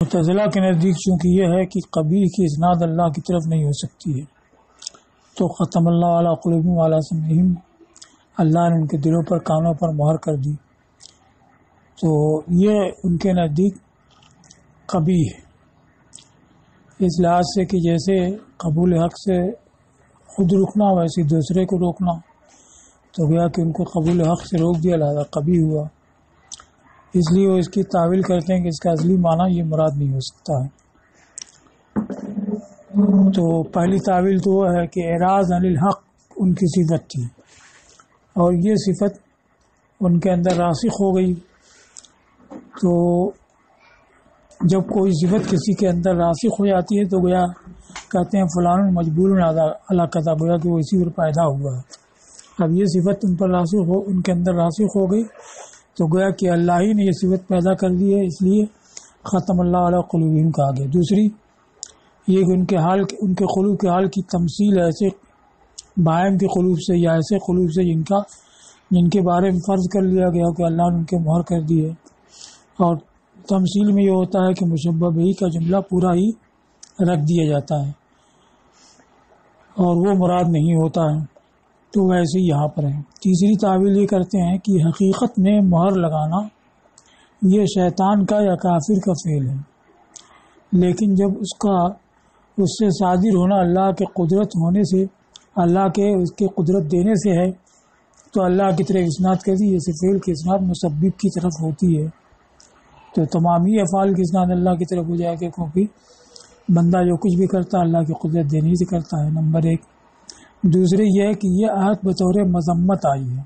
معتزلہ کے نزدیک چونکہ یہ ہے کہ قبیح کی اسناد اللہ کی طرف نہیں ہو سکتی ہے، تو ختم اللہ علی قلوبہم وعلی سمعہم، اللہ نے ان کے دلوں پر کانوں پر مہر کر دی، تو یہ ان کے نزدیک قبیح ہے، اس لحاظ سے کہ جیسے قبول حق سے خود رکنا ویسے دوسرے کو روکنا، تو گویا کہ ان کو قبول حق سے روک دیا، لہذا قبیح ہوا، اس لیے وہ اس کی تعویل کرتے ہیں کہ اس کا اصلی معنی یہ مراد نہیں ہو سکتا ہے۔ تو پہلی تعویل تو وہ ہے کہ اعراض عن الحق ان کی صفت تھی، اور یہ صفت ان کے اندر راسخ ہو گئی، تو جب کوئی صفت کسی کے اندر راسخ ہو جاتی ہے تو گویا کہتے ہیں فلان مجبور علی کذا، گویا کہ وہ اسی پر پیدا ہوا ہے۔ اب یہ صفت ان کے اندر راسخ ہو گئی تو گویا کہ اللہ ہی نے یہ صفت پیدا کر دی ہے، اس لیے ختم اللہ علی قلوبہم کہا گیا۔ دوسری یہ کہ ان کے قلوب کے حال کی تمثیل ایسے بہائم کے قلوب سے یا ایسے قلوب سے جن کے بارے میں فرض کر لیا گیا کہ اللہ نے ان کے مہر کر دی ہے، اور تمثیل میں یہ ہوتا ہے کہ مشبہ بہ کا جملہ پورا ہی رکھ دیا جاتا ہے اور وہ مراد نہیں ہوتا ہے، تو ویسے ہی یہاں پر ہے۔ تیسری تعویل یہ کرتے ہیں کہ حقیقت میں مہر لگانا یہ شیطان کا یا کافر کا فعل ہے، لیکن جب اس سے صادر ہونا اللہ کے قدرت ہونے سے، اللہ کے اس کے قدرت دینے سے ہے، تو اللہ کی طرف اسناد کر دی، جیسے فعل کی اسناد مسبب کی طرف ہوتی ہے، تو تمام ہی افعال کی اسناد اللہ کی طرف ہو جائے گا، کیونکہ بندہ جو کچھ بھی کرتا ہے اللہ کی قدرت دینے سے کرتا ہے، نمبر ایک۔ دوسرے یہ ہے کہ یہ آیت بطور مذمت آئی ہے،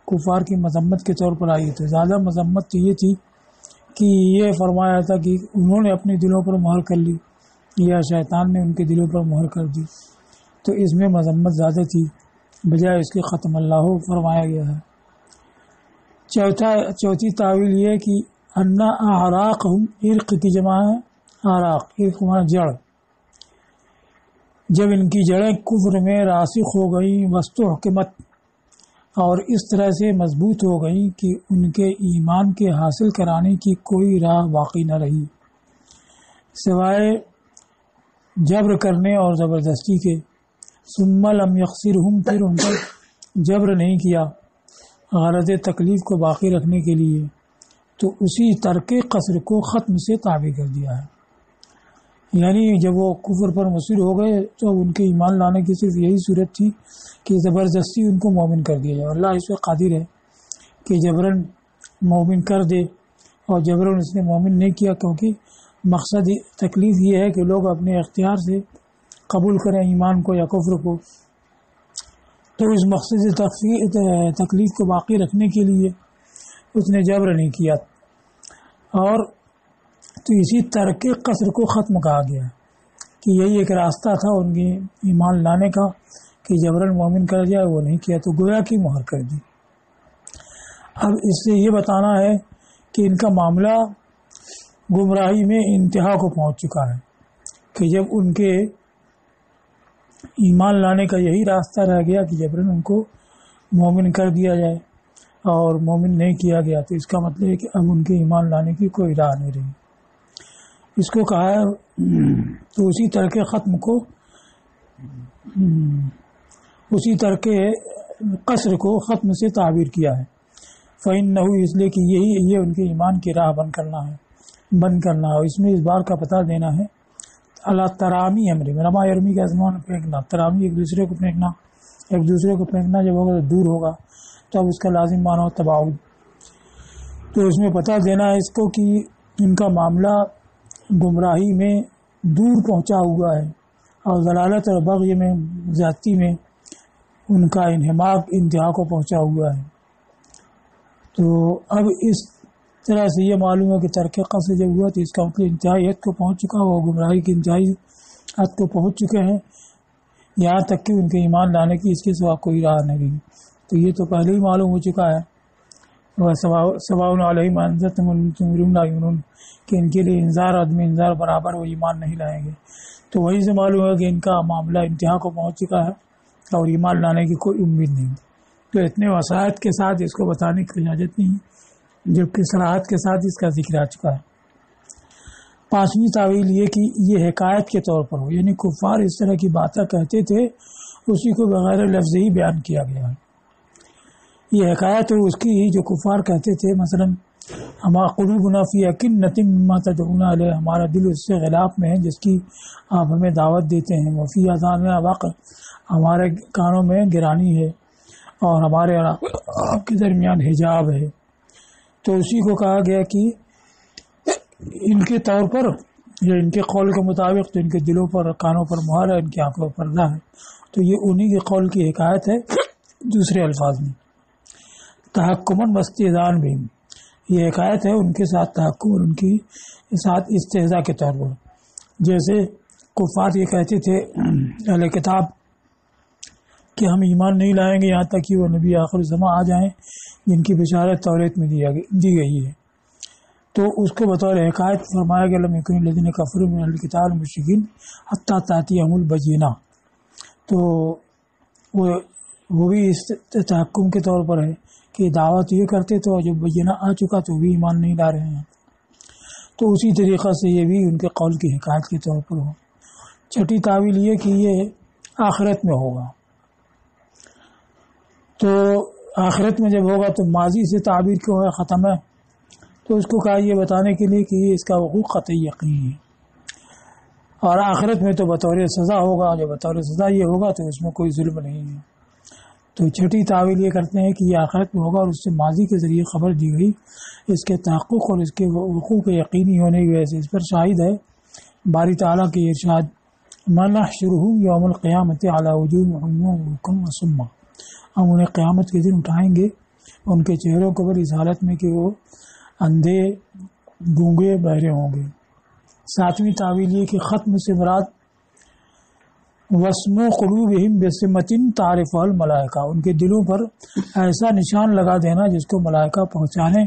کفار کی مذمت کے طور پر آئی، تو زیادہ مذمت تو یہ تھی کہ یہ فرمایا تھا کہ انہوں نے اپنے دلوں پر مہر کر لی یا شیطان نے ان کے دلوں پر مہر کر دی، تو اس میں مذمت زیادہ تھی بجائے اس کے ختم اللہ فرمایا گیا ہے۔ چوتھی تعویل یہ ہے کہ انا اعراقہم، عرق کی جمع ہے اعراق، عرق ہمارا جڑ، جب ان کی جڑیں کفر میں راسخ ہو گئیں واستحکمت، اور اس طرح سے مضبوط ہو گئیں کہ ان کے ایمان کے حاصل کرانے کی کوئی راہ باقی نہ رہی سوائے جبر کرنے اور زبردستی کے، ثم لم یقصرہم، پھر ان پر جبر نہیں کیا غرض تکلیف کو باقی رکھنے کے لیے، تو اسی ترک قصر کو ختم سے تعبیر کر دیا ہے، یعنی جب وہ کفر پر مصر ہو گئے تو ان کے ایمان لانے کی صرف یہی صورت تھی کہ زبردستی ان کو مومن کر دیا جائے، اللہ اس پہ قادر ہے کہ جبراً مومن کر دے، اور جبراً اس نے مومن نہیں کیا، کیونکہ مقصد تکلیف یہ ہے کہ لوگ اپنے اختیار سے قبول کریں ایمان کو یا کفر کو، تو اس مقصد تکلیف کو باقی رکھنے کے لیے اس نے جبر نہیں کیا، اور تو اسی ترک قصر کو ختم کہا گیا کہ یہی ایک راستہ تھا ان کے ایمان لانے کا کہ جبراً مومن کر جائے، وہ نہیں کیا تو گویا کی مہر کر دی۔ اب اس سے یہ بتانا ہے کہ ان کا معاملہ گمراہی میں انتہا کو پہنچ چکا ہے کہ جب ان کے ایمان لانے کا یہی راستہ رہ گیا کہ جبراً ان کو مومن کر دیا جائے اور مومن نہیں کیا گیا، تو اس کا مطلب ہے کہ اب ان کے ایمان لانے کی کوئی راہ نہیں رہی، اس کو کہا ہے، تو اسی ترک ختم کو، اسی ترک قصر کو ختم سے تعبیر کیا ہے، فَإِنَّهُ، اس لیے کہ یہ ان کے ایمان کی راہ بند کرنا ہے، اور اس میں اس بار کا پتہ دینا ہے اللہ ترامی امر میں، رما یرمی کے آسمان پھینکنا، ترامی ایک دوسرے کو پھینکنا جب ہوگا تو دور ہوگا، تو اب اس کا لازم معنی ہو تباعد، تو اس میں پتہ دینا ہے اس کو کہ ان کا معاملہ گمراہی میں دور پہنچا ہوا ہے، اور ضلالت اور بغی میں، زیادتی میں ان کا انحماق انتہا کو پہنچا ہوا ہے۔ تو اب اس طرح سے یہ معلوم ہے کہ ترک قصر جب ہوا تو اس کا مطلب انتہائی حد کو پہنچ چکا، وہ گمراہی کی انتہائی حد کو پہنچ چکے ہیں، یہاں تک کہ ان کے ایمان لانے کی اس کے سوا کوئی راہ نہیں رہی، تو یہ تو پہلے ہی معلوم ہو چکا ہے، سواء علیہم انذرتہم ام لم تنذرہم لا یؤمنون، کہ ان کے لیے انذار عدم انذار برابر، وہ ایمان نہیں لائیں گے، تو وہی سے معلوم ہے کہ ان کا معاملہ انتہا کو پہنچ چکا ہے اور ایمان لانے کی کوئی امید نہیں، تو اتنے وسائط کے ساتھ اس کو بتانے کی اجازت نہیں، جبکہ صراحت کے ساتھ اس کا ذکر آ چکا ہے۔ 5ویں تعویل یہ کہ یہ حکایت کے طور پر ہو، یعنی کفار اس طرح کی باتیں کہتے تھے، اسی کو بغیر لفظ ہی بیان کیا گیا ہے۔ یہ حکایت اس کی ہی جو کفار کہتے تھے، مثلا ہما قلوبنا فی اکنۃ مما تدعونا الیہ، ہمارا دل اس سے غلاف میں ہے جس کی آپ ہمیں دعوت دیتے ہیں، وفی اذاننا وقر، ہمارے کانوں میں گرانی ہے، اور ہمارے اور آپ کے درمیان حجاب ہے۔ تو اسی کو کہا گیا کہ ان کے طور پر یا ان کے قول کے مطابق تو ان کے دلوں پر کانوں پر مہر ہے، ان کی آنکھوں پر پردہ ہے، تو یہ انہی کے قول کی حکایت ہے۔ دوسرے الفاظ میں تحکمن واستئذان بھی، یہ حکایت ہے ان کے ساتھ تحکم اور ان کی ساتھ استہزاء کے طور پر۔ جیسے کفار یہ کہتے تھے اہل کتاب کہ ہم ایمان نہیں لائیں گے یہاں تک کہ وہ نبی آخر الزماں آ جائیں جن کی بشارت توریت میں دی گئی ہے، تو اس کو بطور حکایت فرمایا گیا لم یکن الذین کفروا من اہل الکتاب والمشرکین حتی تأتیہم البینہ، تو وہ بھی اس تحکم کے طور پر ہے کہ دعوت یہ کرتے تو جب بینہ آ چکا تو بھی ایمان نہیں لا رہے ہیں، تو اسی طریقہ سے یہ بھی ان کے قول کی حکایت کے طور پر ہو۔ 6ٹھی تعویل یہ کہ یہ آخرت میں ہوگا، تو آخرت میں جب ہوگا تو ماضی سے تعبیر کیوں ہے ختم ہے، تو اس کو کہا یہ بتانے کے لیے کہ اس کا وقوع قطعی یقین ہے، اور آخرت میں تو بطور سزا ہوگا، جب بطور سزا یہ ہوگا تو اس میں کوئی ظلم نہیں ہے۔ تو 6ٹھی تعویل یہ کرتے ہیں کہ یہ آخرت میں ہوگا اور اس سے ماضی کے ذریعے خبر دی گئی، اس کے تحقق اور اس کے وقوع کے یقینی ہونے کی وجہ سے اس پر شاہد ہے باری تعالیٰ کے ارشاد وَنَحْشُرُهُمْ يَوْمَ الْقِيَامَةِ عَلَى وُجُوهِهِمْ عُمْيًا وَبُكْمًا وَصُمًّا، ہم انہیں قیامت کے دن اٹھائیں گے ان کے چہروں کو پر اس حالت میں کہ وہ اندھے گونگے بہرے ہوں گے۔ 7ویں تعویل یہ کہ ختم سے مراد وَاسْمُ قُلُوبِهِمْ بِسِمَةٍ تَعْرِفُهَا الْمَلَائِکَہ، ان کے دلوں پر ایسا نشان لگا دینا جس کو ملائکہ پہچانے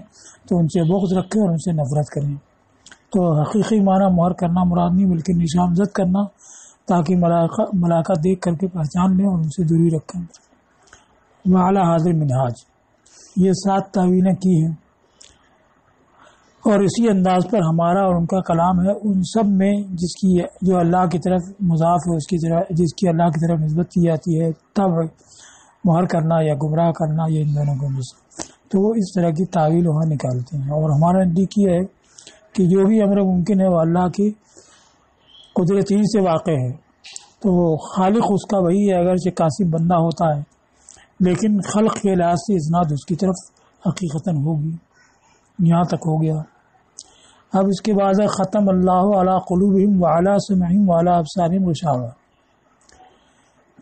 تو ان سے بغض رکھیں اور ان سے نفرت کریں۔ تو حقیقی معنی مہر کرنا مراد نہیں بلکہ نشان زد کرنا، تاکہ ملائکہ دیکھ کر کے پہچان لیں اور ان سے دوری رکھیں۔ وعلی ھذا المنہاج، یہ 7 تعویلیں کی ہیں، اور اسی انداز پر ہمارا اور ان کا کلام ہے، ان سب میں جس کی جو اللہ کی طرف مضاف ہے، جس کی اللہ کی طرف نسبت کی جاتی ہے، تب مہر کرنا یا گمراہ کرنا، یہ ان دونوں کو تو وہ اس طرح کی تعویل وہاں نکالتے ہیں۔ اور ہمارا نزدیک یہ ہے کہ جو بھی امر ممکن ہے وہ اللہ کی قدرت ہی سے واقع ہے، تو وہ خالق اس کا وہی ہے، اگرچہ کاسب بندہ ہوتا ہے، لیکن خلق کے لحاظ سے اسناد اس کی طرف حقیقتاً ہوگی۔ یہاں تک ہو گیا۔ اب اس کے بعد ختم اللہ علی قلوبہم وعلی سمعہم وعلی ابصارہم غشاوہ،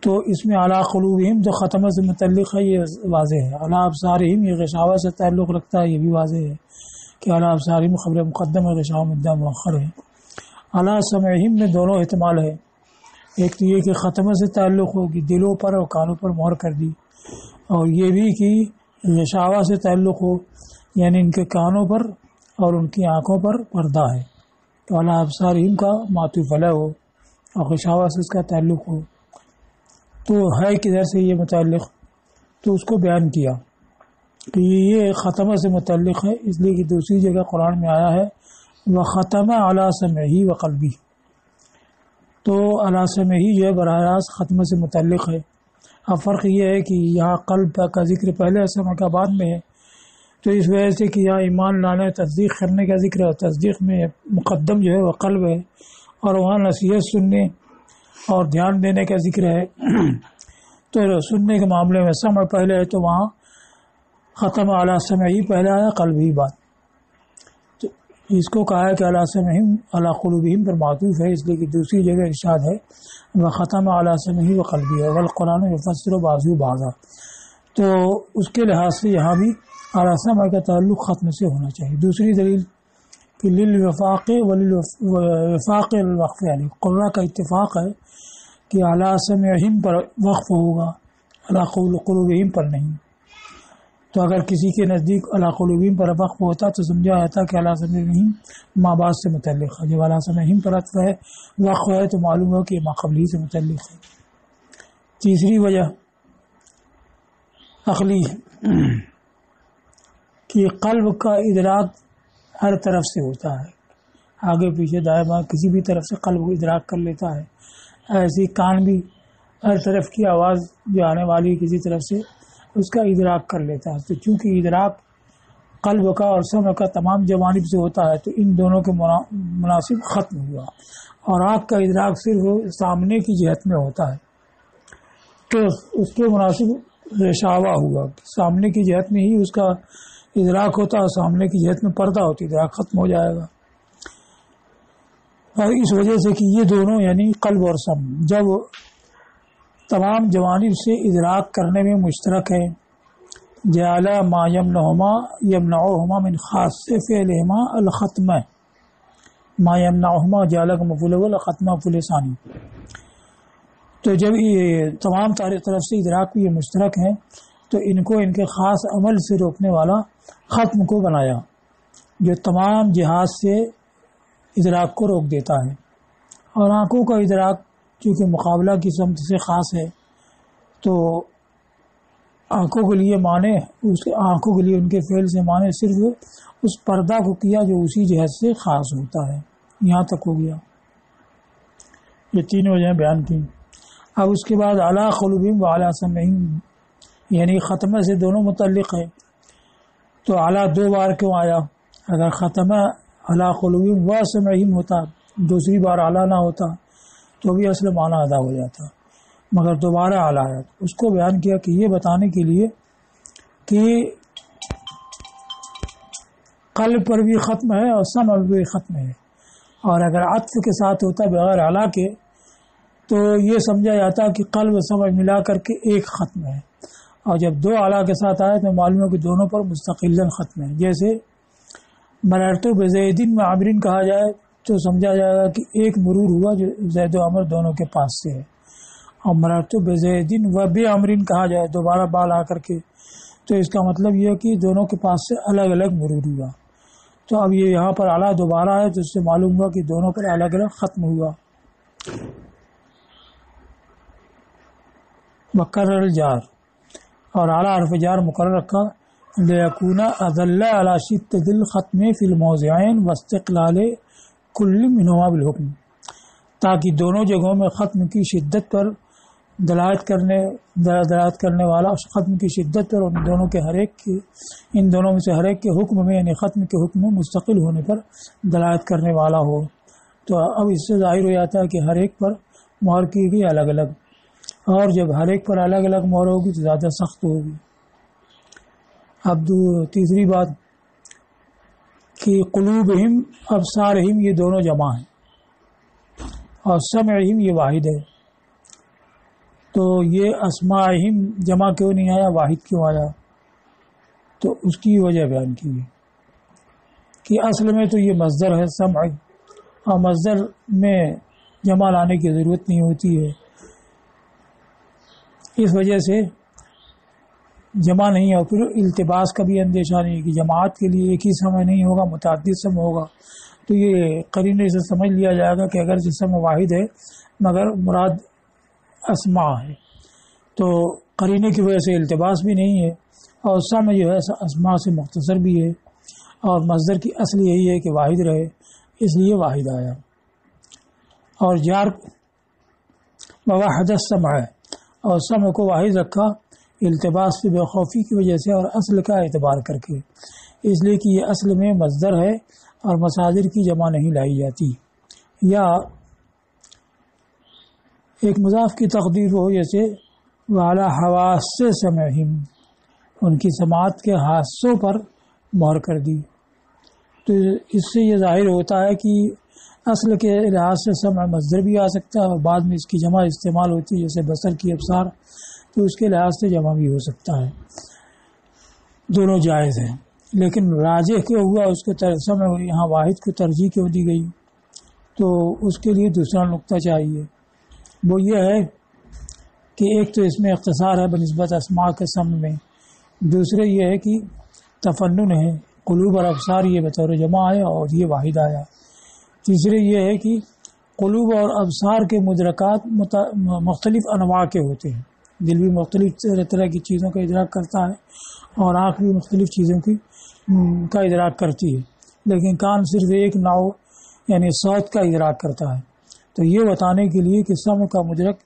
تو اس میں علی قلوبہم جو ختمہ سے متعلق ہے یہ واضح ہے، علی ابصارہم یہ غشاوہ سے تعلق رکھتا ہے، یہ بھی واضح ہے کہ علی ابصارہم خبر مقدم ہے، غشاوہ مدعا مؤخر ہے۔ علی سمعہم میں دونوں احتمال ہے، ایک تو یہ کہ ختمہ سے تعلق ہو کہ دلوں پر اور کانوں پر مہر کر دی، اور یہ بھی کہ غشاوہ سے تعلق ہو یعنی ان کے کانوں پر اور ان کی آنکھوں پر پردہ ہے، تو علی ابصارہم کا معطوف علیہ ہو اور غشاوہ سے اس کا تعلق ہو، تو ہے کدھر سے یہ متعلق، تو اس کو بیان کیا کہ یہ ختمہ سے متعلق ہے، اس لیے کہ دوسری جگہ قرآن میں آیا ہے وَخَتَمَ عَلَى سَمْعِهِ وَقَلْبِهِ، تو علی سمعہ جو ہے براہ راست ختمہ سے متعلق ہے۔ اب فرق یہ ہے کہ یہاں قلب کا ذکر پہلے ہے، سمع کا بعد میں ہے، تو اس وجہ سے کہ یہاں ایمان لانے تصدیق کرنے کا ذکر ہے، تصدیق میں مقدم جو ہے وہ قلب ہے، اور وہاں نصیحت سننے اور دھیان دینے کا ذکر ہے، تو سننے کے معاملے میں سمع پہلے ہے، تو وہاں ختم علی سمعہ پہلے آیا، قلب ہی بعد، تو اس کو کہا ہے کہ علی سمعہم علی قلوبہم پر معطوف ہے، اس لیے کہ دوسری جگہ ارشاد ہے وختم علی سمعہ وقلبہ والقرآن یفسر بعضہ بعضا، تو اس کے لحاظ سے یہاں بھی اعلیٰ سمع کا تعلق ختم سے ہونا چاہیے۔ دوسری دلیل کہ للوفاق وللوفاق الوقف علیہ، قرآن کا اتفاق ہے کہ اعلیٰ سمعہم پر وقف ہوگا، اعلیٰ قلوبہم پر نہیں، تو اگر کسی کے نزدیک اعلیٰ قلوبہم پر وقف ہوتا تو سمجھا جاتا کہ اعلیٰ سمعہم ما بعد سے متعلق ہے، جب اعلیٰ سمعہم پر عطف ہے وقف ہے تو معلوم ہو کہ ما قبلی سے متعلق ہے۔ تیسری وجہ عقلی کہ قلب کا ادراک ہر طرف سے ہوتا ہے، آگے پیچھے دائیں بائیں کسی بھی طرف سے قلب کو ادراک کر لیتا ہے، ایسی کان بھی ہر طرف کی آواز جو آنے والی کسی طرف سے اس کا ادراک کر لیتا ہے۔ تو چونکہ ادراک قلب کا اور سمع کا تمام جوانب سے ہوتا ہے تو ان دونوں کے مناسب ختم ہوا، اور آنکھ کا ادراک صرف سامنے کی جہت میں ہوتا ہے تو اس کے مناسب رشاوا ہوا، سامنے کی جہت میں ہی اس کا ادراک ہوتا ہے، سامنے کی جہت میں پردہ ہوتی، ادراک ختم ہو جائے گا۔ اور اس وجہ سے کہ یہ دونوں یعنی قلب اور سمع جب تمام جوانب سے ادراک کرنے میں مشترک ہے، جعل ما یمنعهما من خاص فعلهما الختمہ، ما یمنعهما جعل کا مفعول اول، ختمہ مفعول ثانی۔ تو جب یہ تمام طرف سے ادراک یہ مشترک ہیں تو ان کو ان کے خاص عمل سے روکنے والا ختم کو بنایا جو تمام جہات سے ادراک کو روک دیتا ہے۔ اور آنکھوں کا ادراک چونکہ مقابلہ کی سمت سے خاص ہے تو آنکھوں کے لیے معنی آنکھوں کے لیے ان کے فعل سے معنی صرف اس پردہ کو کیا جو اسی جہت سے خاص ہوتا ہے۔ یہاں تک ہو گیا، یہ تین وجہیں بیان کی۔ اب اس کے بعد علی قلوبہم وعلی سمعہم، یعنی ختمہ سے دونوں متعلق ہے تو علی دو بار کیوں آیا؟ اگر ختمہ علی قلوبہم و سمعہم ہوتا، دوسری بار علی نہ ہوتا تو بھی اصل معنی ادا ہو جاتا، مگر دوبارہ علی آیا۔ اس کو بیان کیا کہ یہ بتانے کے لیے کہ قلب پر بھی ختم ہے اور سمع پر بھی ختم ہے، اور اگر عطف کے ساتھ ہوتا بغیر علی کے تو یہ سمجھا جاتا کہ قلب و سمع ملا کر کے ایک ختم ہے، اور جب دو علی کے ساتھ آئے تو معلوم ہے کہ دونوں پر مستقلاً ختم ہے۔ جیسے مررت بزید و عمر کہا جائے تو سمجھا جائے گا کہ ایک مرور ہوا جو زید و عمر دونوں کے پاس سے ہے، اور مررت بزید و بعمر کہا جائے دوبارہ بال آ کر کے تو اس کا مطلب یہ ہے کہ دونوں کے پاس سے الگ الگ مرور ہوا۔ تو اب یہ یہاں پر اعلیٰ دوبارہ ہے تو اس سے معلوم ہوا کہ دونوں پر الگ الگ ختم ہوا۔ مقرر الجار، اور اعلیٰ حرف جار مقرر رکھا لیکون اذل علی شدۃ الختم فی الموضعین واستقلال کل منہما بالحکم، تاکہ دونوں جگہوں میں ختم کی شدت پر دلالت کرنے والا ختم کی شدت پر ان دونوں کے ان دونوں میں سے ہر ایک کے حکم میں یعنی ختم کے حکم میں مستقل ہونے پر دلالت کرنے والا ہو۔ تو اب اس سے ظاہر ہو جاتا ہے کہ ہر ایک پر مہر کی گئی الگ الگ، اور جب ہر ایک پر الگ الگ مہر ہوگی تو زیادہ سخت ہوگی۔ اب تیسری بات کہ قلوبہم ابصارہم یہ دونوں جمع ہیں اور سمعہم یہ واحد ہے، تو یہ اسماعہم جمع کیوں نہیں آیا، واحد کیوں آیا؟ تو اس کی وجہ بیان کی ہے کہ اصل میں تو یہ مصدر ہے سمع، اور مصدر میں جمع لانے کی ضرورت نہیں ہوتی ہے، اس وجہ سے جمع نہیں ہے۔ اور پھر التباس کا بھی اندیشہ نہیں ہے کہ جماعت کے لیے ایک ہی سمع نہیں ہوگا، متعدد سمع ہوگا، تو یہ قرینے سے سمجھ لیا جائے گا کہ اگر سمع واحد ہے مگر مراد اسماء ہے، تو قرینے کی وجہ سے التباس بھی نہیں ہے، اور سمع جو ہے اسماء سے مختصر بھی ہے، اور مصدر کی اصل یہی ہے کہ واحد رہے، اس لیے واحد آیا۔ اور جار وحد السمع ہے، اور سمع کو واحد رکھا التباس سے بے خوفی کی وجہ سے اور اصل کا اعتبار کر کے، اس لیے کہ یہ اصل میں مصدر ہے اور مصادر کی جمع نہیں لائی جاتی۔ یا ایک مضاف کی تقدیر ہو جیسے وعلی حواس سمعہم، ان کی سماعت کے حاسوں پر مہر کر دی، تو اس سے یہ ظاہر ہوتا ہے کہ اصل کے لحاظ سے سمع مصدر بھی آ سکتا ہے، اور بعد میں اس کی جمع استعمال ہوتی ہے جیسے بصر کی ابصار، تو اس کے لحاظ سے جمع بھی ہو سکتا ہے، دونوں جائز ہیں۔ لیکن راجح کیوں ہوا اس کے سمع یہاں واحد کو ترجیح کیوں دی گئی؟ تو اس کے لیے دوسرا نقطہ چاہیے، وہ یہ ہے کہ ایک تو اس میں اختصار ہے بنسبت اسماء کے سمع میں، دوسرے یہ ہے کہ تفنن ہے، قلوب اور ابصار یہ بطور جمع آیا اور یہ واحد آیا، تیسرے یہ ہے کہ قلوب اور ابصار کے مدرکات مختلف انواع کے ہوتے ہیں، دل بھی مختلف طرح کی چیزوں کا ادراک کرتا ہے اور آنکھ بھی مختلف چیزوں کا ادراک کرتی ہے، لیکن کان صرف ایک نوع یعنی صوت کا ادراک کرتا ہے. تو یہ بتانے کے لیے کہ سمع کا مدرک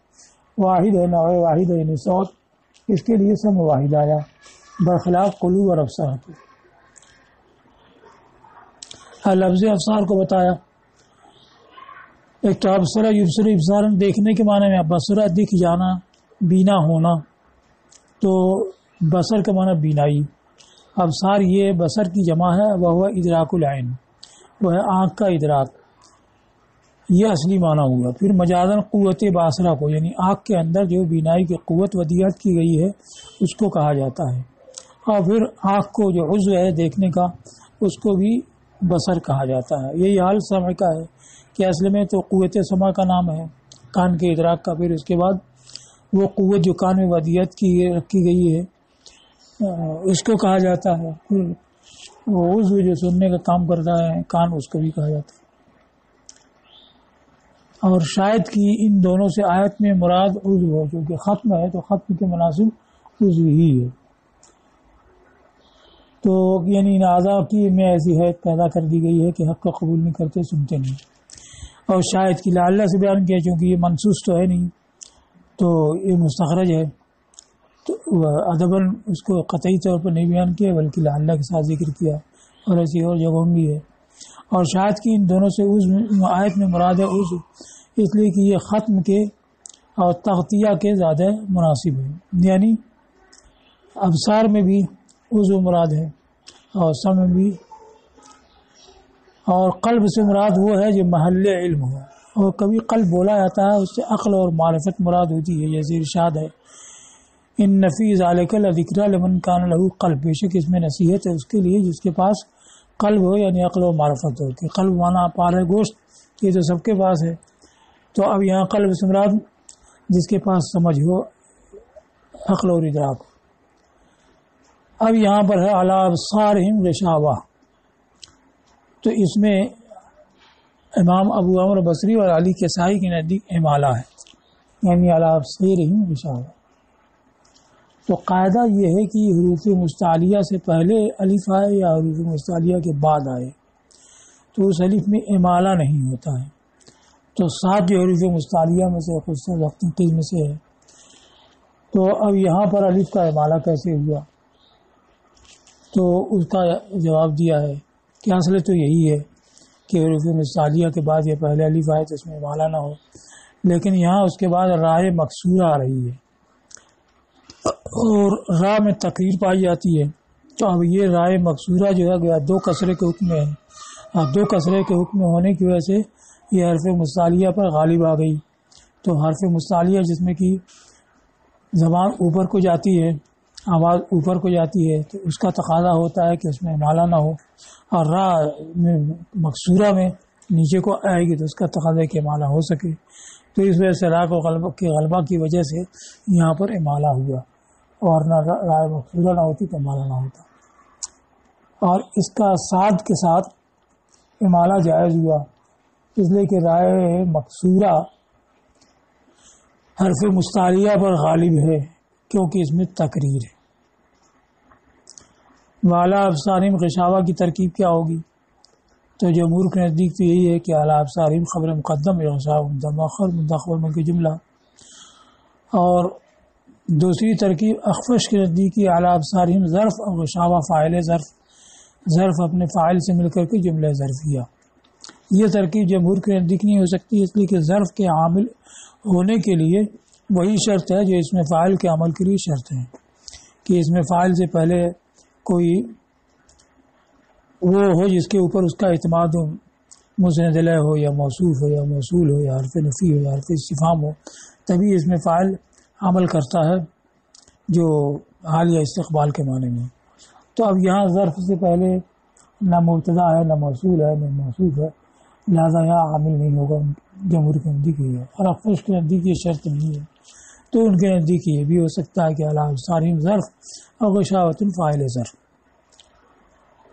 واحد ہے، نوع واحد ہے، یعنی صوت، اس کے لیے سمع واحد آیا برخلاف قلوب اور ابصار کے. لفظ ابصار کو بتایا. ایک تو ابصرہ یبصر ابصار دیکھنے کے معنی میں، بصرہ دکھ جانا، بینا ہونا، تو بصر کا معنی بینائی. ابصار یہ بصر کی جمع ہے، وہ ادراک العین، وہ ہے آنکھ کا ادراک، یہ اصلی معنی ہوا. پھر مجازن قوت باصرہ کو، یعنی آنکھ کے اندر جو بینائی کی قوت ودیعت کی گئی ہے اس کو کہا جاتا ہے. اور پھر آنکھ کو جو عضو ہے دیکھنے کا اس کو بھی بصر کہا جاتا ہے. یہی حال سمع کا ہے کہ اصل میں تو قوت سمع کا نام ہے کان کے ادراک کا. پھر اس کے بعد وہ قوت جو کان میں ودیعت کی رکھی گئی ہے اس کو کہا جاتا ہے. پھر وہ عضو جو سننے کا کام کرتا ہے کان، اس کو بھی کہا جاتا ہے. اور شاید کہ ان دونوں سے آیت میں مراد عضو ہے، کیونکہ ختم ہے تو ختم کے مناسب عضو ہی ہے. تو یعنی اعضاء کی میں ایسی حیثیت پیدا کر دی گئی ہے کہ حق کو قبول نہیں کرتے، سنتے نہیں. اور شاید کہ لعل سے بیان کیا، چونکہ یہ منصوص تو ہے نہیں تو یہ مستخرج ہے، تو ادباً اس کو قطعی طور پر نہیں بیان کیا بلکہ لعل کے ساتھ ذکر کیا، اور ایسی اور جگہوں بھی ہے. اور شاید کہ ان دونوں سے آیت میں مراد ہے عضو، اس لیے کہ یہ ختم کے اور تغطیہ کے زیادہ مناسب ہے. یعنی ابصار میں بھی عضو مراد ہے اور سمع بھی. اور قلب سے مراد وہ ہے جو محل علم ہو، اور کبھی قلب بولا جاتا ہے اس سے عقل اور معرفت مراد ہوتی ہے. جیسے ارشاد ہے ان فی ذالک لذکری لمن کان لہ قلب، بے شک اس میں نصیحت ہے اس کے لیے جس کے پاس قلب ہو، یعنی عقل و معرفت ہو. کہ قلب مانا پال گوشت، یہ تو سب کے پاس ہے. تو اب یہاں قلب سے مراد جس کے پاس سمجھ ہو، عقل اور ادراک ہو. اب یہاں پر ہے علی ابصارہم غشاوہ، تو اس میں امام ابو عمرو بصری اور علی کسائی کے نزدیک امالہ ہے، یعنی علی ابصارہم غشاوہ. تو قاعدہ یہ ہے کہ حروف مستعلیہ سے پہلے الف آئے یا حروف مستعلیہ کے بعد آئے تو اس الف میں امالہ نہیں ہوتا ہے. تو 7 جو حروف مستعلیہ میں سے خود سے وقت میں سے ہے، تو اب یہاں پر الف کا امالہ کیسے ہوا؟ تو اس کا جواب دیا ہے کہ اصل تو یہی ہے کہ حروف مستعلیہ کے بعد یہ پہلے الف آئے تو اس میں امالہ نہ ہو، لیکن یہاں اس کے بعد رائے مکسورہ آ رہی ہے اور راہ میں تقریر پائی جاتی ہے. تو اب یہ رائے مکسورہ جو ہے گیا 2 کسرے کے حکم میں ہے، اور 2 کسرے کے حکم میں ہونے کی وجہ سے یہ حرف مستعلیہ پر غالب آ گئی. تو حرف مستعلیہ جس میں کہ زبان اوپر کو جاتی ہے، آواز اوپر کو جاتی ہے، تو اس کا تقاضا ہوتا ہے کہ اس میں امالہ نہ ہو، اور راہ میں مکسورہ میں نیچے کو آئے گی تو اس کا تقاضا ہے کہ امالہ ہو سکے. تو اس وجہ سے راہ کو غلبہ کی وجہ سے یہاں پر امالہ ہوا، اور نہ رائے مکسورہ نہ ہوتی تو امالہ نہ ہوتا. اور اس کا صاد کے ساتھ امالہ جائز ہوا، اس لیے کہ رائے مکسورہ حرف مستعلیہ پر غالب ہے کیونکہ اس میں تقریر ہے. والا ابصارہم غشاوہ کی ترکیب کیا ہوگی؟ تو جمہور کے نزدیک تو یہی ہے کہ اعلیٰ ابصارہم خبر مقدم غشاوہ متأخر متأخر من کے جملہ. اور دوسری ترکیب اخفش کے نزدیک اعلیٰ ابصارہم ظرف اور غشاوہ فاعل ظرف اپنے فاعل سے مل کر کے جملہ ظرفیہ. یہ ترکیب جمہور کے نزدیک نہیں ہو سکتی، اس لیے کہ ظرف کے عامل ہونے کے لیے وہی شرط ہے جو اس میں فاعل کے عمل کے لیے شرط ہے، کہ اس میں فاعل سے پہلے کوئی وہ ہو جس کے اوپر اس کا اعتماد ہو، مسند الیہ ہو یا موصوف ہو یا موصول ہو یا حرف نفی ہو یا حرف استفہام ہو، تبھی اس میں فاعل عمل کرتا ہے جو حال یا استقبال کے معنی میں. تو اب یہاں ظرف سے پہلے نہ مبتدا ہے نہ موصول ہے نہ موصوف ہے، لہذا یہاں عامل نہیں ہوگا. جمہور کے نزدیک ہی ہے، اور اخفش کے نزدیک یہ شرط نہیں ہے. تو ان کے نزدیک یہ بھی ہو سکتا ہے کہ اعلیٰ ابصارہم ظرف اور غشاوۃ فاعل ظرف.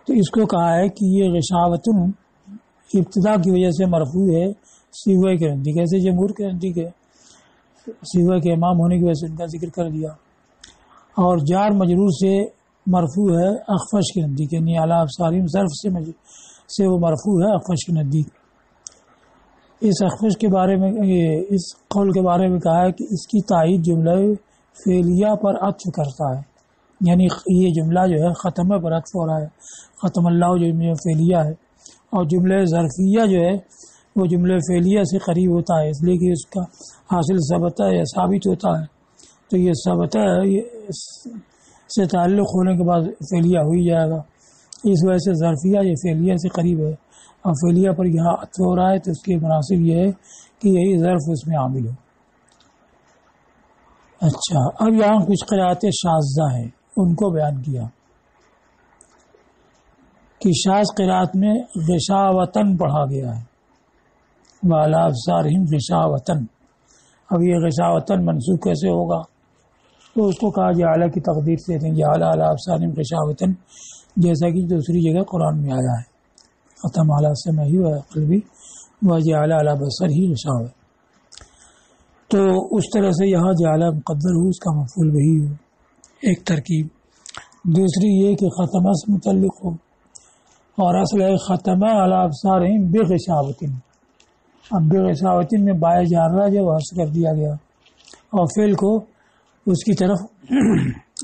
تو اس کو کہا ہے کہ یہ غشاوۃ ابتدا کی وجہ سے مرفوع ہے سیغہ کے نزدیک، ایسے جمہور کے نزدیک ہے، سیغہ کے امام ہونے کی وجہ سے ان کا ذکر کر دیا. اور جار مجرور سے مرفوع ہے اخفش کے نزدیک، یعنی اعلیٰ ابصارہم ظرف سے وہ مرفوع ہے اخفش کے نزدیک. اس اخفش کے بارے میں اس قول کے بارے میں کہا ہے کہ اس کی تائید جملہ فعلیہ پر عطف کرتا ہے، یعنی یہ جملہ جو ہے ختمہ پر عطف ہو رہا ہے، ختم اللہ جو جملہ فعلیہ ہے، اور جملہ ظرفیہ جو ہے وہ جملہ فعلیہ سے قریب ہوتا ہے، اس لیے کہ اس کا حاصل ثبتہ یا ثابت ہوتا ہے، تو یہ ثبتہ سے تعلق ہونے کے بعد فعلیہ ہو ہی جائے گا، اس وجہ سے ظرفیہ یہ فعلیہ سے قریب ہے، اور فعلیہ پر یہاں عطف ہو رہا ہے تو اس کے مناسب یہ ہے کہ یہی ظرف اس میں عامل ہو۔ اچھا، اب یہاں کچھ قرأتیں شاذہ ہیں، ان کو بیان کیا کہ شاذ قرأت میں غشاوتن پڑھا گیا ہے، وعلی ابصارہم غشاوتن۔ اب یہ غشاوتن منصوب کیسے ہوگا؟ تو اس کو کہا جعل کی تقدیر سے دیں، جعل علی ابصارہم غشاوتن، جیسا کہ دوسری جگہ قرآن میں آیا ہے، ختم علی سمعہ و قلبی وجعل علی بصرہ غشاوہ۔ تو اس طرح سے یہاں جعل مقدر ہو، اس کا مفعول بہی ہو، ایک ترکیب۔ دوسری یہ کہ ختمہ سے متعلق ہو، اور اصل ہے ختمہ علی ابصارہم بغشاوتن۔ اب بغشاوتن میں بائے جارہ جو حذف کر دیا گیا، اور فعل کو اس کی طرف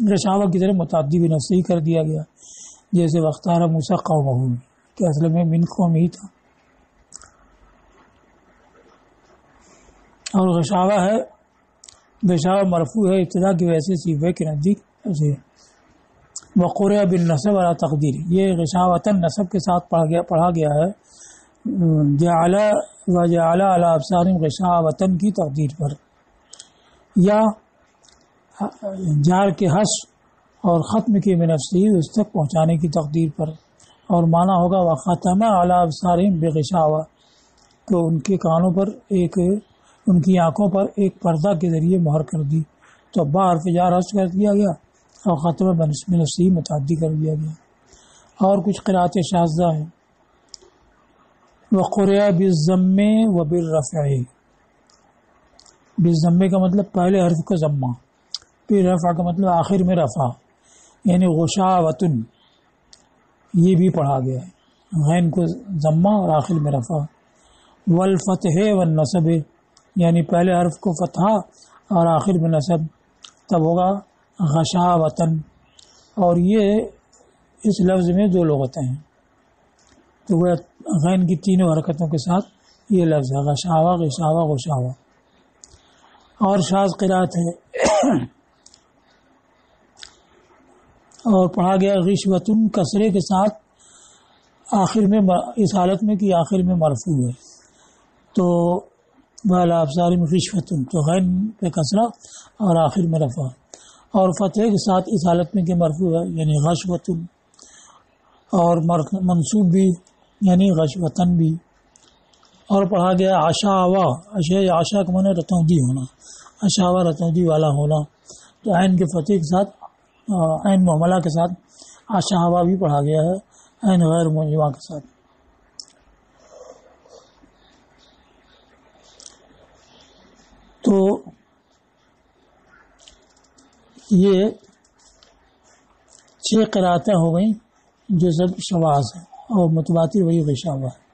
غشاوہ کی طرف متعدی بنفسہ کر دیا گیا، جیسے واختار موسیٰ قومہ، کہ اصل میں من قوم ہی تھا۔ اور غشاوہ ہے، غشاوہ مرفوع ہے ابتدا کی وجہ سے صیغہ کے نزدیک سے، وقرئ بالنصب علی تقدیر، یہ غشاوتن نصب کے ساتھ پڑھا گیا ہے، جعل وجعل علی ابصارہم غشاوتن کی تقدیر پر، یا جار کے حذف اور ختم کی بنفسہ اس تک پہنچانے کی تقدیر پر، اور معنی ہوگا وختم علی ابصارہم بغشاوہ، تو ان کے کانوں پر ان کی آنکھوں پر ایک پردہ کے ذریعے مہر کر دی، تو با حرف جار حذف کر دیا گیا اور ختم بنفسہ متعدی کر دیا گیا۔ اور کچھ قرأتیں شاذہ ہیں، وقرئ بالضم وبالرفع، بالضم کا مطلب پہلے حرف کا ضمہ، پھر رفع کا مطلب آخر میں رفع، یعنی غشاوتن، یہ بھی پڑھا گیا ہے، غین کو ضمہ اور آخر میں رفع، والفتح والنصب، یعنی پہلے حرف کو فتحہ اور آخر میں نصب، تب ہوگا غشاوتن، اور یہ اس لفظ میں دو لغتیں ہیں، تو وہ غین کی تینوں حرکتوں کے ساتھ یہ لفظ ہے، غشاوہ غشاوہ غشاوہ۔ اور شاذ قرأت ہے اور پڑھا گیا غشوتن کسرے کے ساتھ آخر میں، اس حالت میں کہ آخر میں مرفوع ہے، تو وعلی ابصارہم غشوتن، تو غین پہ کسرہ اور آخر میں رفع، اور فتح کے ساتھ اس حالت میں کہ مرفوع ہے یعنی غشوتن، اور منصوب بھی یعنی غشوتن بھی۔ اور پڑھا گیا عشاوہ، عشا کا معنی رتودی ہونا، عشاوہ رتودی والا ہونا، تو عین کے فتح کے ساتھ عین محملہ کے ساتھ عشاوہ بھی پڑھا گیا ہے، عین غیر معجمہ کے ساتھ۔ تو یہ 6 قرأتیں ہو گئیں جو سب شواذ ہیں، اور متواتر وہی غشاوہ ہے۔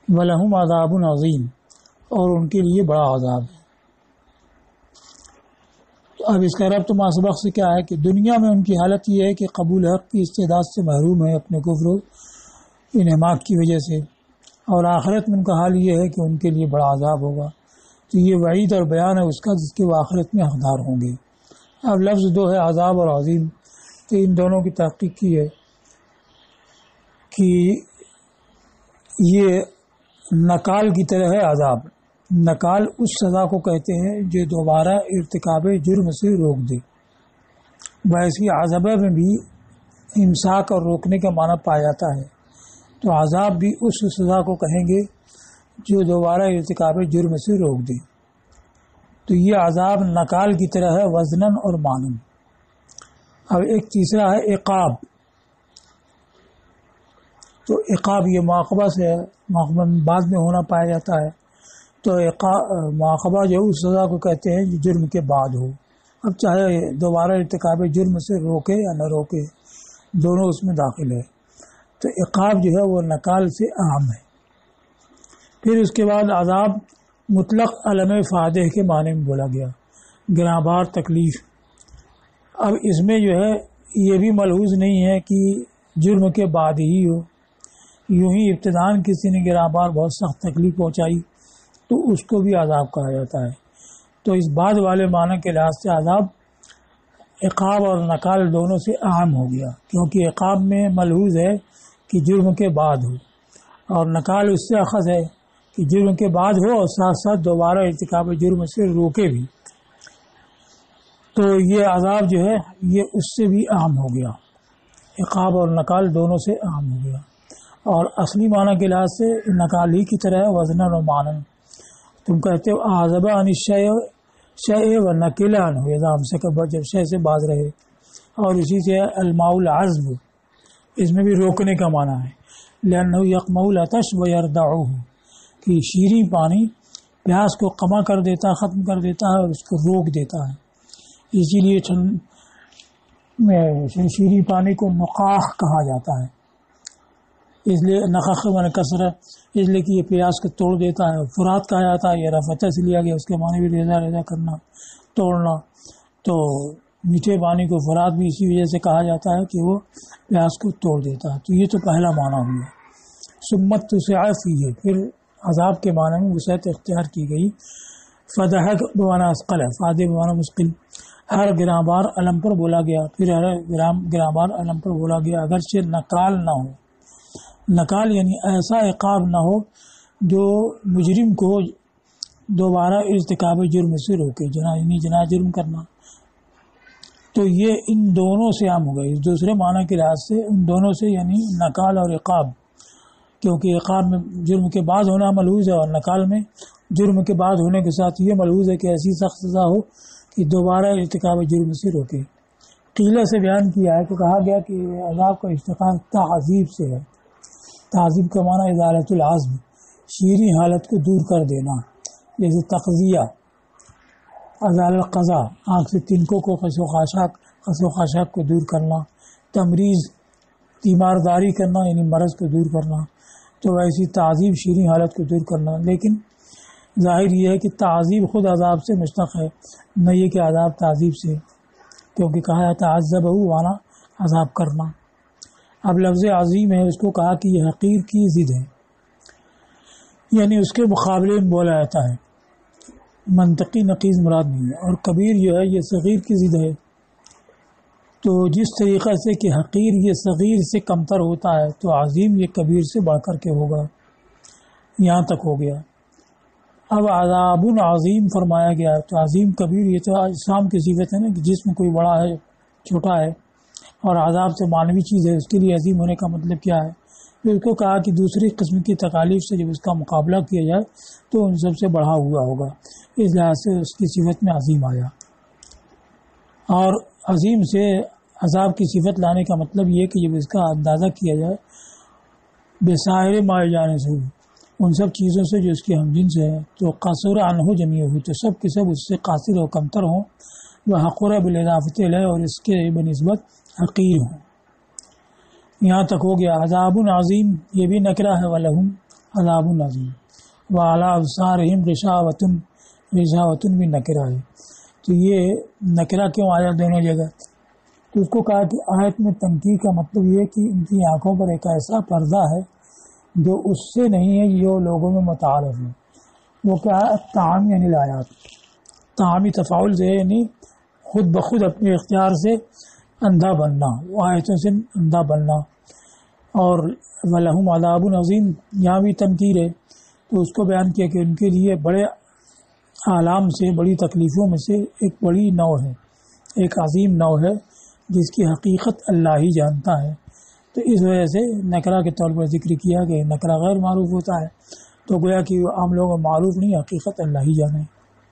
وَلَهُمْ عَذَابٌ عَظِيمٌ، اور ان کے لیے بڑا عذاب ہے۔ اب اس کا ربط ما سبق سے کیا ہے کہ دنیا میں ان کی حالت یہ ہے کہ قبول حق کی استعداد سے محروم ہے اپنے کفر و انحماق کی وجہ سے، اور آخرت میں ان کا حال یہ ہے کہ ان کے لیے بڑا عذاب ہوگا، تو یہ وعید اور بیان ہے اس کا جس کے وہ آخرت میں حقدار ہوں گے۔ اب لفظ دو ہے عذاب اور عظیم، تو ان دونوں کی تحقیق کی ہے کہ یہ نکال کی طرح ہے عذاب۔ نکال اس سزا کو کہتے ہیں جو دوبارہ ارتکاب جرم سے روک دے، ویسے عذاب میں بھی امساک اور روکنے کا معنی پایا جاتا ہے، تو عذاب بھی اس سزا کو کہیں گے جو دوبارہ ارتکاب جرم سے روک دے، تو یہ عذاب نکال کی طرح ہے وزنن اور مانن۔ اب ایک تیسرا ہے عقاب، تو عقاب یہ معاقبہ سے ہے، معاقبہ بعد میں ہونا پایا جاتا ہے، تو معاقبہ جو اس سزا کو کہتے ہیں جو جرم کے بعد ہو، اب چاہے دوبارہ ارتکاب جرم سے روکے یا نہ روکے، دونوں اس میں داخل ہے، تو عقاب جو ہے وہ نکال سے اہم ہے۔ پھر اس کے بعد عذاب مطلق علم فادح کے معنی میں بولا گیا، گراں بار تکلیف۔ اب اس میں جو ہے یہ بھی ملحوظ نہیں ہے کہ جرم کے بعد ہی ہو، یوں ہی ابتداً کسی نے گراں بار بہت سخت تکلیف پہنچائی تو اس کو بھی عذاب کہا جاتا ہے۔ تو اس بعد والے معنی کے لحاظ سے عذاب عقاب اور نکال دونوں سے اہم ہو گیا، کیونکہ عقاب میں ملحوظ ہے کہ جرم کے بعد ہو، اور نکال اس سے اخذ ہے کہ جرم کے بعد ہو اور ساتھ ساتھ دوبارہ ارتکاب جرم سے روکے بھی۔ تو یہ عذاب جو ہے یہ اس سے بھی اہم ہو گیا، عقاب اور نکال دونوں سے اہم ہو گیا۔ اور اصلی معنی کے لحاظ سے نکال ہی کی طرح وزنن و مانن، تم کہتے ہو عذاب عن الشیء و نکل عنہ، اذا امسک، جب شے سے باز رہے۔ اور اسی سے الماء العذب، اس میں بھی روکنے کا معنی ہے، لأنہ یقمع العطش و یردعہ، کہ شیریں پانی پیاس کو قمع کر دیتا، ختم کر دیتا ہے اور اس کو روک دیتا ہے۔ اسی لیے شیریں پانی کو نقاح کہا جاتا ہے، اس لیے نخخ من کثرت، اس لیے کہ یہ پیاس کو توڑ دیتا ہے۔ فرات کہا جاتا ہے، یہ رفتہ سے لیا گیا، اس کے معنی بھی ریزہ ریزہ کرنا، توڑنا۔ تو میٹھے پانی کو فرات بھی اسی وجہ سے کہا جاتا ہے کہ وہ پیاس کو توڑ دیتا ہے۔ تو یہ تو پہلا معنی ہوا۔ سمت توسع فیہ، پھر عذاب کے معنی میں وسعت اختیار کی گئی۔ فدحک بمعنی اثقل، فادح بمعنی مثقل، ہر گراں بار علم پر بولا گیا، پھر ہر گراں بار علم پر بولا گیا، اگرچہ نکال نہ ہو۔ نکال یعنی ایسا عقاب نہ ہو جو مجرم کو دوبارہ ارتکاب جرم سے روکے، جناح جرم کرنا۔ تو یہ ان دونوں سے عام ہو گئی، اس دوسرے معنی کے لحاظ سے ان دونوں سے، یعنی نکال اور عقاب، کیونکہ عقاب میں جرم کے بعد ہونا ملحوظ ہے، اور نکال میں جرم کے بعد ہونے کے ساتھ یہ ملحوظ ہے کہ ایسی سخت سزا ہو کہ دوبارہ ارتکاب جرم سے روکے۔ قیلہ سے بیان کیا ہے کہ کہا گیا کہ عذاب کا اشتقاق تعذیب سے ہے۔ تعذیب کا معنی ازالۃ العزم، شیریں حالت کو دور کر دینا، جیسے تقضیہ، ازال القضا، آنکھ سے تنکوں کو خس و خاشاک کو دور کرنا، تمریض، تیمارداری کرنا یعنی مرض کو دور کرنا۔ تو ایسی تعذیب شیریں حالت کو دور کرنا، لیکن ظاہر یہ ہے کہ تعذیب خود عذاب سے مشتق ہے، نہ یہ کہ عذاب تعذیب سے، کیونکہ کہا جاتا ہے عذبہ وانا عذاب کرنا۔ اب لفظ عظیم ہے، اس کو کہا کہ یہ حقیر کی ضد ہے، یعنی اس کے مقابلے میں بولا جاتا ہے، منطقی نقیض مراد نہیں ہے۔ اور کبیر جو ہے یہ صغیر کی ضد ہے، تو جس طریقے سے کہ حقیر یہ صغیر سے کمتر ہوتا ہے تو عظیم یہ کبیر سے بڑھ کر کے ہوگا، یہاں تک ہو گیا۔ اب عذاب عظیم فرمایا گیا، تو عظیم کبیر یہ تو اجسام کی صفت ہے نا، کہ جسم کوئی بڑا ہے چھوٹا ہے، اور عذاب سے معنوی چیز ہے، اس کے لیے عظیم ہونے کا مطلب کیا ہے؟ پھر اس کو کہا کہ دوسری قسم کی تکالیف سے جب اس کا مقابلہ کیا جائے تو ان سب سے بڑھا ہوا ہوگا، اس لحاظ سے اس کی صفت میں عظیم آیا۔ اور عظیم سے عذاب کی صفت لانے کا مطلب یہ کہ جب اس کا اندازہ کیا جائے بسائر مائے جانے سے، ان سب چیزوں سے جو اس کی ہم جنس ہے، تو قاصر عنہ جمیع ہو، تو سب کے سب اس سے قاصر و کمتر ہوں، وہ حقور بالاضافۃ الیہ، اور اس کے بنسبت حقیر ہوں۔ یہاں تک ہو گیا۔ عذاب عظیم یہ بھی نکرہ ہے، وَلَهُمْ عذاب عظیم، وَعَلَىٰ أَبْصَارِهِمْ غِشَاوَةٌ بھی نکرہ ہے۔ تو یہ نکرہ کیوں آیا دونوں جگہ؟ تو اس کو کہا کہ آیت میں تنکیر کا مطلب یہ کہ ان کی آنکھوں پر ایک ایسا پردہ ہے جو اس سے نہیں ہے، جو لوگوں میں متعارف ہے۔ وہ کیا ہے؟ الطعام یعنی الآیات، طعامی تفاعل سے یعنی خود بخود اپنے اختیار سے اندھا بننا، وہ آیتوں سے اندھا بننا۔ اور وَلَهُمْ عَذَابٌ عَظِيمٌ یہاں بھی تنکیر ہے، تو اس کو بیان کیا کہ ان کے لیے بڑے آلام سے، بڑی تکلیفوں میں سے ایک بڑی نوع ہے، ایک عظیم نوع ہے جس کی حقیقت اللہ ہی جانتا ہے۔ تو اس وجہ سے نکرہ کے طور پر ذکر کیا کہ نکرہ غیر معروف ہوتا ہے، تو گویا کہ عام لوگوں معروف نہیں، حقیقت اللہ ہی جانے۔